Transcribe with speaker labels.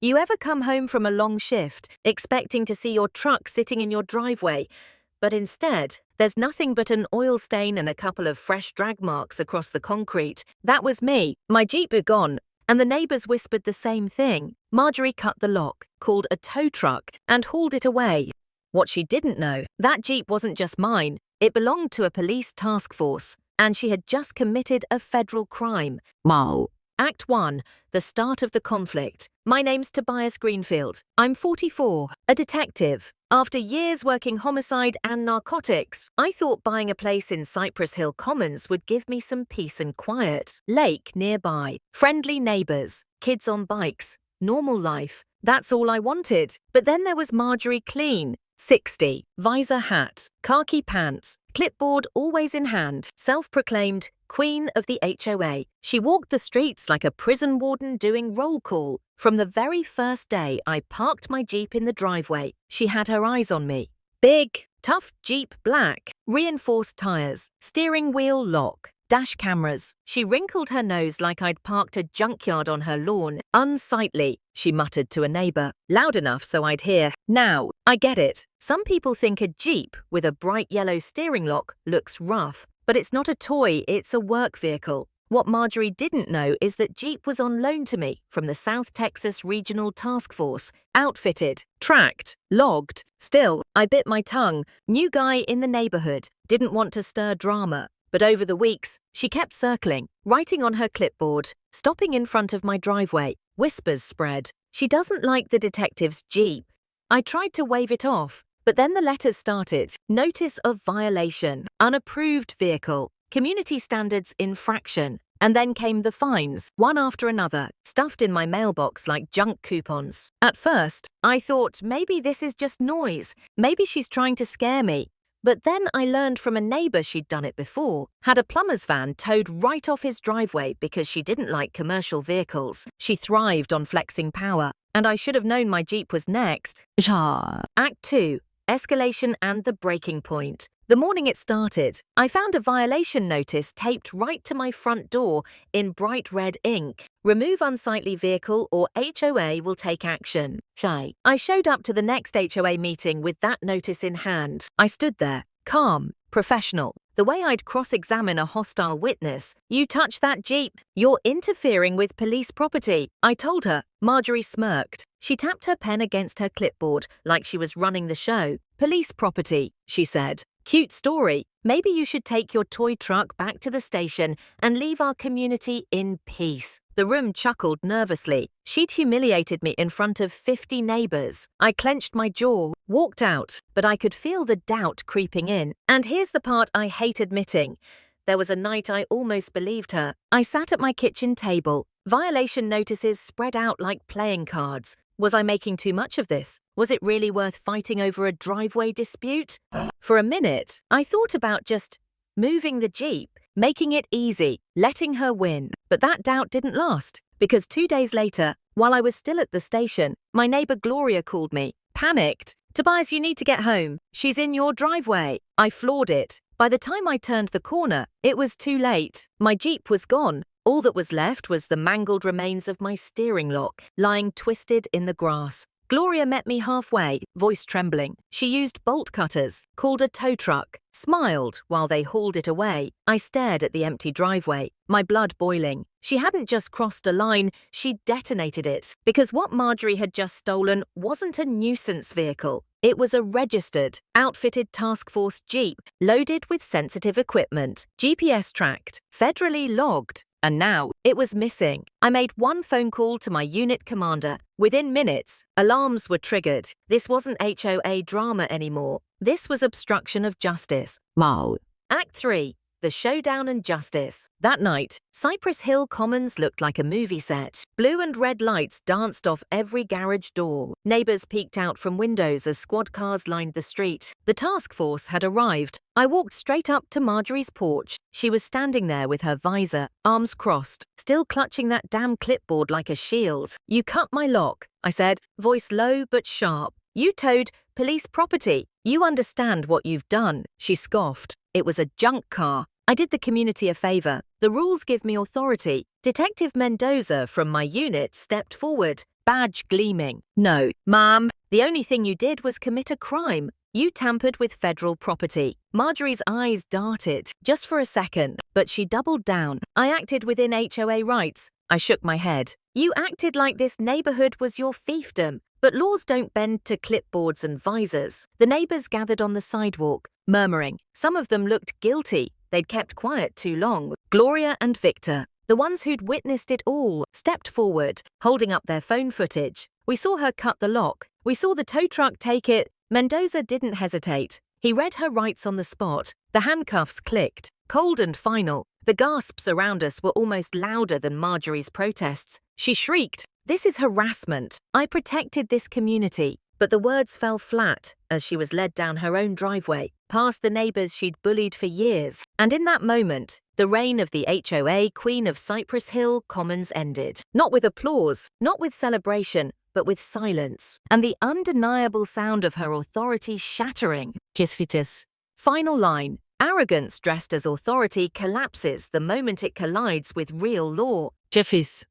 Speaker 1: You ever come home from a long shift, expecting to see your truck sitting in your driveway, but instead, there's nothing but an oil stain and a couple of fresh drag marks across the concrete? That was me. My Jeep had gone, and the neighbors whispered the same thing. Marjorie cut the lock, called a tow truck, and hauled it away. What she didn't know, that Jeep wasn't just mine. It belonged to a police task force, and she had just committed a federal crime. Mo. Act 1, the start of the conflict. My name's Tobias Greenfield. I'm 44, a detective. After years working homicide and narcotics, I thought buying a place in Cypress Hill Commons would give me some peace and quiet. Lake nearby, friendly neighbors, kids on bikes, normal life. That's all I wanted. But then there was Marjorie Clean, 60, visor hat, khaki pants, clipboard always in hand, self-proclaimed Queen of the HOA. She walked the streets like a prison warden doing roll call. From the very first day I parked my Jeep in the driveway, she had her eyes on me. Big, tough Jeep black, reinforced tires, steering wheel lock, dash cameras. She wrinkled her nose like I'd parked a junkyard on her lawn. Unsightly, she muttered to a neighbor, loud enough so I'd hear. Now, I get it. Some people think a Jeep with a bright yellow steering lock looks rough. But it's not a toy, it's a work vehicle. What Marjorie didn't know is that Jeep was on loan to me from the South Texas Regional Task Force. Outfitted, tracked, logged. Still, I bit my tongue. New guy in the neighborhood. Didn't want to stir drama. But over the weeks, she kept circling, writing on her clipboard, stopping in front of my driveway. Whispers spread. She doesn't like the detective's Jeep. I tried to wave it off. But then the letters started. Notice of violation, unapproved vehicle, community standards infraction. And then came the fines, one after another, stuffed in my mailbox like junk coupons. At first, I thought maybe this is just noise. Maybe she's trying to scare me. But then I learned from a neighbor she'd done it before. Had a plumber's van towed right off his driveway because she didn't like commercial vehicles. She thrived on flexing power. And I should have known my Jeep was next. Act 2. Escalation and the breaking point. The morning it started, I found a violation notice taped right to my front door in bright red ink. Remove unsightly vehicle or HOA will take action. I showed up to the next HOA meeting with that notice in hand. I stood there, calm, professional. The way I'd cross-examine a hostile witness. You touch that Jeep, you're interfering with police property, I told her. Marjorie smirked. She tapped her pen against her clipboard like she was running the show. Police property, she said. Cute story. Maybe you should take your toy truck back to the station and leave our community in peace. The room chuckled nervously. She'd humiliated me in front of 50 neighbors. I clenched my jaw, walked out, but I could feel the doubt creeping in. And here's the part I hate admitting. There was a night I almost believed her. I sat at my kitchen table. Violation notices spread out like playing cards. Was I making too much of this? Was it really worth fighting over a driveway dispute? For a minute, I thought about just moving the Jeep, making it easy, letting her win. But that doubt didn't last, because 2 days later, while I was still at the station, my neighbor Gloria called me. Panicked. Tobias, you need to get home. She's in your driveway. I floored it. By the time I turned the corner, it was too late. My Jeep was gone. All that was left was the mangled remains of my steering lock, lying twisted in the grass. Gloria met me halfway, voice trembling. She used bolt cutters, called a tow truck, smiled while they hauled it away. I stared at the empty driveway, my blood boiling. She hadn't just crossed a line, she detonated it. Because what Marjorie had just stolen wasn't a nuisance vehicle. It was a registered, outfitted task force Jeep, loaded with sensitive equipment, GPS tracked, federally logged. And now, it was missing. I made one phone call to my unit commander. Within minutes, alarms were triggered. This wasn't HOA drama anymore. This was obstruction of justice. Act 3. The Showdown and Justice. That night, Cypress Hill Commons looked like a movie set. Blue and red lights danced off every garage door. Neighbors peeked out from windows as squad cars lined the street. The task force had arrived. I walked straight up to Marjorie's porch. She was standing there with her visor, arms crossed, still clutching that damn clipboard like a shield. You cut my lock, I said, voice low but sharp. You towed police property. You understand what you've done. She scoffed. It was a junk car. I did the community a favor. The rules give me authority. Detective Mendoza from my unit stepped forward. badge gleaming. No, ma'am, the only thing you did was commit a crime. You tampered with federal property. Marjorie's eyes darted, just for a second, but she doubled down. I acted within HOA rights. I shook my head. You acted like this neighborhood was your fiefdom, but laws don't bend to clipboards and visors. The neighbors gathered on the sidewalk, murmuring. Some of them looked guilty. They'd kept quiet too long. Gloria and Victor, the ones who'd witnessed it all, stepped forward, holding up their phone footage. We saw her cut the lock. We saw the tow truck take it. Mendoza didn't hesitate. He read her rights on the spot. The handcuffs clicked. Cold and final. The gasps around us were almost louder than Marjorie's protests. She shrieked, "This is harassment. I protected this community." But the words fell flat as she was led down her own driveway, past the neighbors she'd bullied for years. And in that moment, the reign of the HOA Queen of Cypress Hill Commons ended. Not with applause, not with celebration, but with silence, and the undeniable sound of her authority shattering. Kisfitis. Final line. Arrogance dressed as authority collapses the moment it collides with real law. Jeffis.